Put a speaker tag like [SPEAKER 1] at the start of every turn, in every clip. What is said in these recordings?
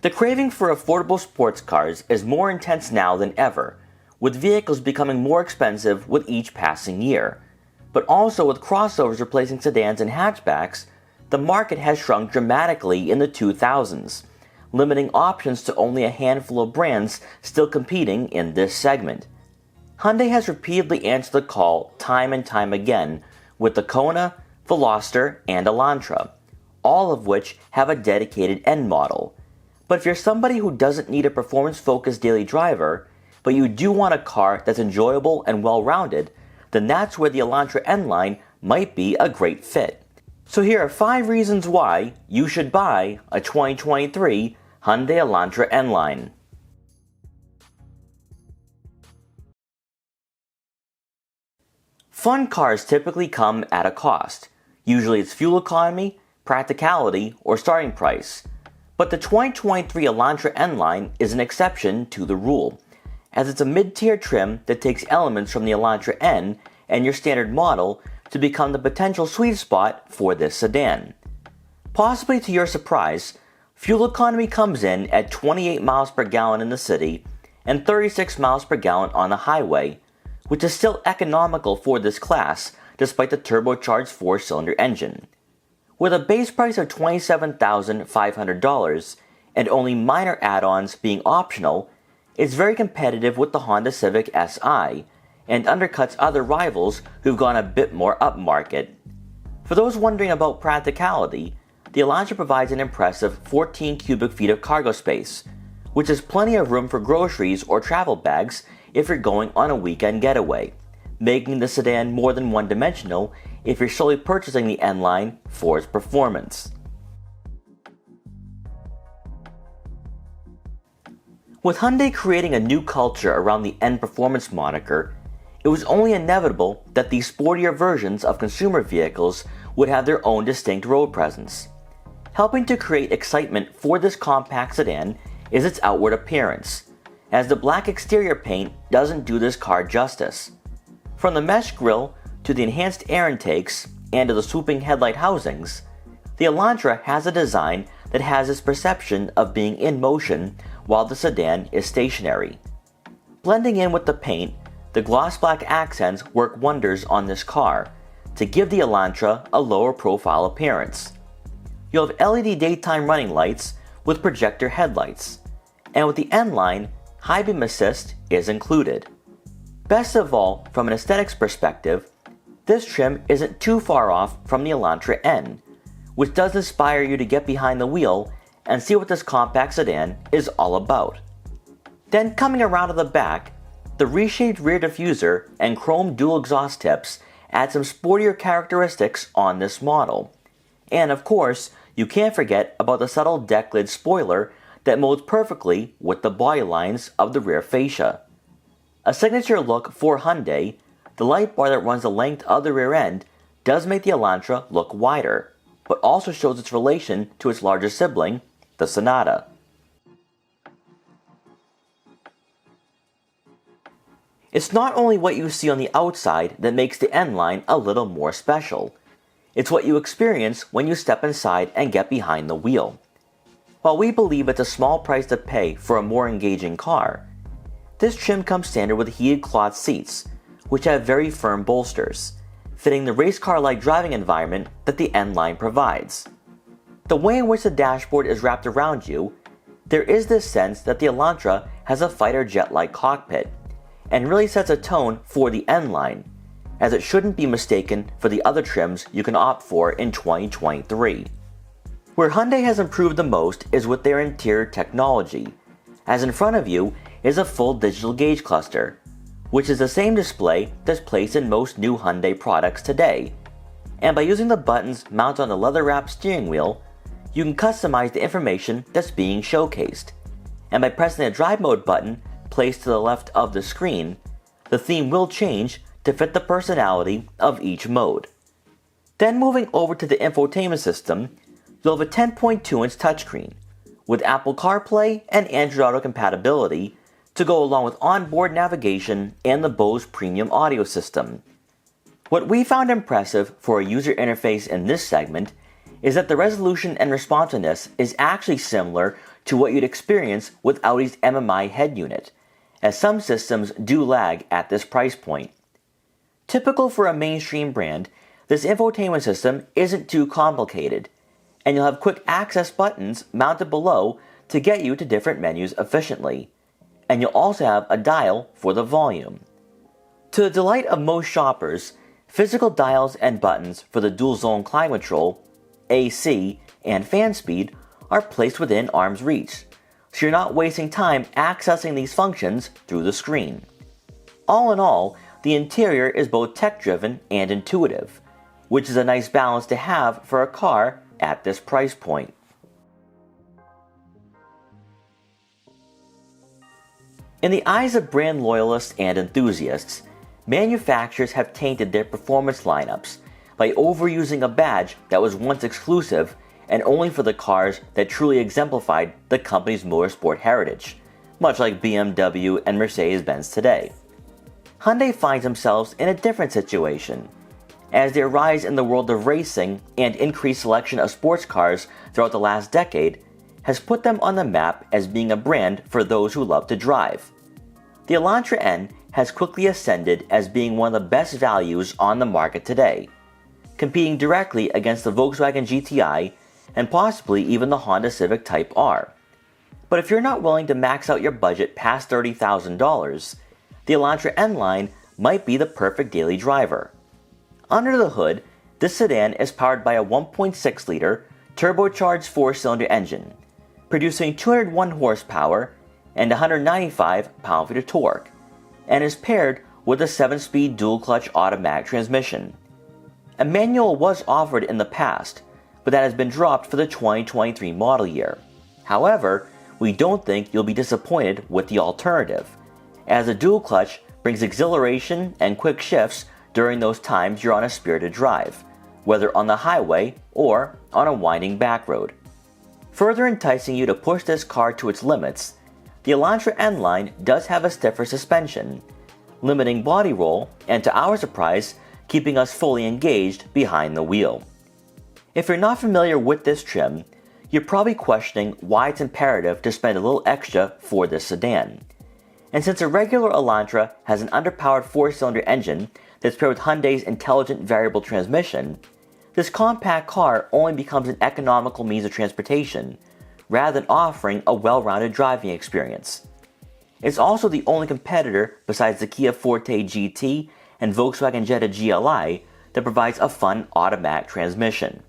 [SPEAKER 1] The craving for affordable sports cars is more intense now than ever, with vehicles becoming more expensive with each passing year. But also with crossovers replacing sedans and hatchbacks, the market has shrunk dramatically in the 2000s, limiting options to only a handful of brands still competing in this segment. Hyundai has repeatedly answered the call time and time again with the Kona, Veloster, and Elantra, all of which have a dedicated N model. But if you're somebody who doesn't need a performance-focused daily driver, but you do want a car that's enjoyable and well-rounded, then that's where the Elantra N Line might be a great fit. So here are 5 reasons why you should buy a 2023 Hyundai Elantra N Line. Fun cars typically come at a cost. Usually it's fuel economy, practicality, or starting price. But the 2023 Elantra N Line is an exception to the rule, as it's a mid-tier trim that takes elements from the Elantra N and your standard model to become the potential sweet spot for this sedan. Possibly to your surprise, fuel economy comes in at 28 miles per gallon in the city and 36 miles per gallon on the highway, which is still economical for this class despite the turbocharged 4-cylinder engine. With a base price of $27,500 and only minor add-ons being optional, it's very competitive with the Honda Civic Si and undercuts other rivals who've gone a bit more upmarket. For those wondering about practicality, the Elantra provides an impressive 14 cubic feet of cargo space, which is plenty of room for groceries or travel bags if you're going on a weekend getaway, making the sedan more than one-dimensional if you're solely purchasing the N Line for its performance. With Hyundai creating a new culture around the N Performance moniker, it was only inevitable that these sportier versions of consumer vehicles would have their own distinct road presence. Helping to create excitement for this compact sedan is its outward appearance, as the black exterior paint doesn't do this car justice. From the mesh grille to the enhanced air intakes and to the swooping headlight housings, the Elantra has a design that has this perception of being in motion while the sedan is stationary. Blending in with the paint, the gloss black accents work wonders on this car to give the Elantra a lower profile appearance. You'll have LED daytime running lights with projector headlights, and with the N Line, high beam assist is included. Best of all, from an aesthetics perspective, this trim isn't too far off from the Elantra N, which does inspire you to get behind the wheel and see what this compact sedan is all about. Then coming around to the back, the reshaped rear diffuser and chrome dual exhaust tips add some sportier characteristics on this model. And of course, you can't forget about the subtle deck lid spoiler that molds perfectly with the body lines of the rear fascia. A signature look for Hyundai, the light bar that runs the length of the rear end does make the Elantra look wider, but also shows its relation to its larger sibling, the Sonata. It's not only what you see on the outside that makes the N Line a little more special. It's what you experience when you step inside and get behind the wheel. While we believe it's a small price to pay for a more engaging car, this trim comes standard with heated cloth seats, which have very firm bolsters, fitting the race car-like driving environment that the N Line provides. The way in which the dashboard is wrapped around you, there is this sense that the Elantra has a fighter jet-like cockpit, and really sets a tone for the N Line, as it shouldn't be mistaken for the other trims you can opt for in 2023. Where Hyundai has improved the most is with their interior technology, as in front of you is a full digital gauge cluster, which is the same display that's placed in most new Hyundai products today. And by using the buttons mounted on the leather-wrapped steering wheel, you can customize the information that's being showcased. And by pressing the drive mode button placed to the left of the screen, the theme will change to fit the personality of each mode. Then moving over to the infotainment system, you'll have a 10.2-inch touchscreen, with Apple CarPlay and Android Auto compatibility to go along with onboard navigation and the Bose premium audio system. What we found impressive for a user interface in this segment is that the resolution and responsiveness is actually similar to what you'd experience with Audi's MMI head unit, as some systems do lag at this price point. Typical for a mainstream brand, this infotainment system isn't too complicated, and you'll have quick access buttons mounted below to get you to different menus efficiently, and you'll also have a dial for the volume. To the delight of most shoppers, physical dials and buttons for the dual zone climate control, AC, and fan speed are placed within arm's reach, so you're not wasting time accessing these functions through the screen. All in all, the interior is both tech-driven and intuitive, which is a nice balance to have for a car at this price point. In the eyes of brand loyalists and enthusiasts, manufacturers have tainted their performance lineups by overusing a badge that was once exclusive and only for the cars that truly exemplified the company's motorsport heritage, much like BMW and Mercedes-Benz today. Hyundai finds themselves in a different situation, as their rise in the world of racing and increased selection of sports cars throughout the last decade has put them on the map as being a brand for those who love to drive. The Elantra N has quickly ascended as being one of the best values on the market today, competing directly against the Volkswagen GTI and possibly even the Honda Civic Type R. But if you're not willing to max out your budget past $30,000, the Elantra N Line might be the perfect daily driver. Under the hood, this sedan is powered by a 1.6-liter turbocharged 4-cylinder engine, producing 201 horsepower and 195 pound-feet of torque, and is paired with a 7-speed dual-clutch automatic transmission. A manual was offered in the past, but that has been dropped for the 2023 model year. However, we don't think you'll be disappointed with the alternative, as a dual clutch brings exhilaration and quick shifts during those times you're on a spirited drive, whether on the highway or on a winding back road. Further enticing you to push this car to its limits, the Elantra N Line does have a stiffer suspension, limiting body roll and, to our surprise, keeping us fully engaged behind the wheel. If you're not familiar with this trim, you're probably questioning why it's imperative to spend a little extra for this sedan. And since a regular Elantra has an underpowered 4-cylinder engine that's paired with Hyundai's intelligent variable transmission, this compact car only becomes an economical means of transportation, rather than offering a well-rounded driving experience. It's also the only competitor besides the Kia Forte GT and Volkswagen Jetta GLI that provides a fun automatic transmission.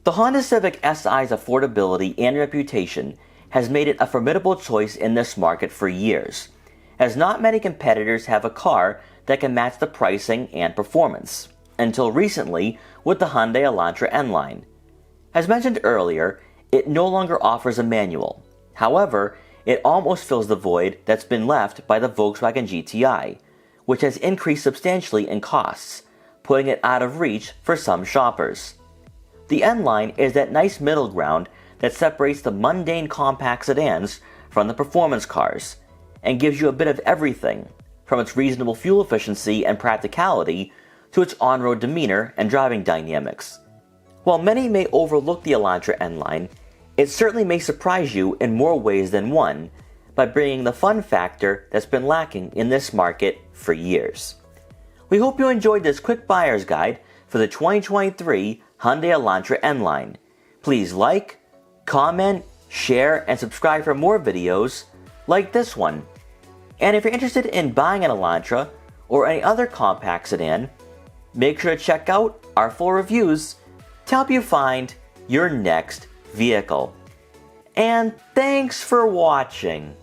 [SPEAKER 1] The Honda Civic SI's affordability and reputation has made it a formidable choice in this market for years, as not many competitors have a car that can match the pricing and performance, until recently with the Hyundai Elantra N Line. As mentioned earlier, it no longer offers a manual. However, it almost fills the void that's been left by the Volkswagen GTI, which has increased substantially in costs, putting it out of reach for some shoppers. The N Line is that nice middle ground that separates the mundane compact sedans from the performance cars, and gives you a bit of everything, from its reasonable fuel efficiency and practicality to its on-road demeanor and driving dynamics. While many may overlook the Elantra N Line, it certainly may surprise you in more ways than one by bringing the fun factor that's been lacking in this market for years. We hope you enjoyed this quick buyer's guide for the 2023 Hyundai Elantra N Line. Please like, comment, share, and subscribe for more videos like this one. And if you're interested in buying an Elantra or any other compact sedan, make sure to check out our full reviews to help you find your next vehicle. And thanks for watching.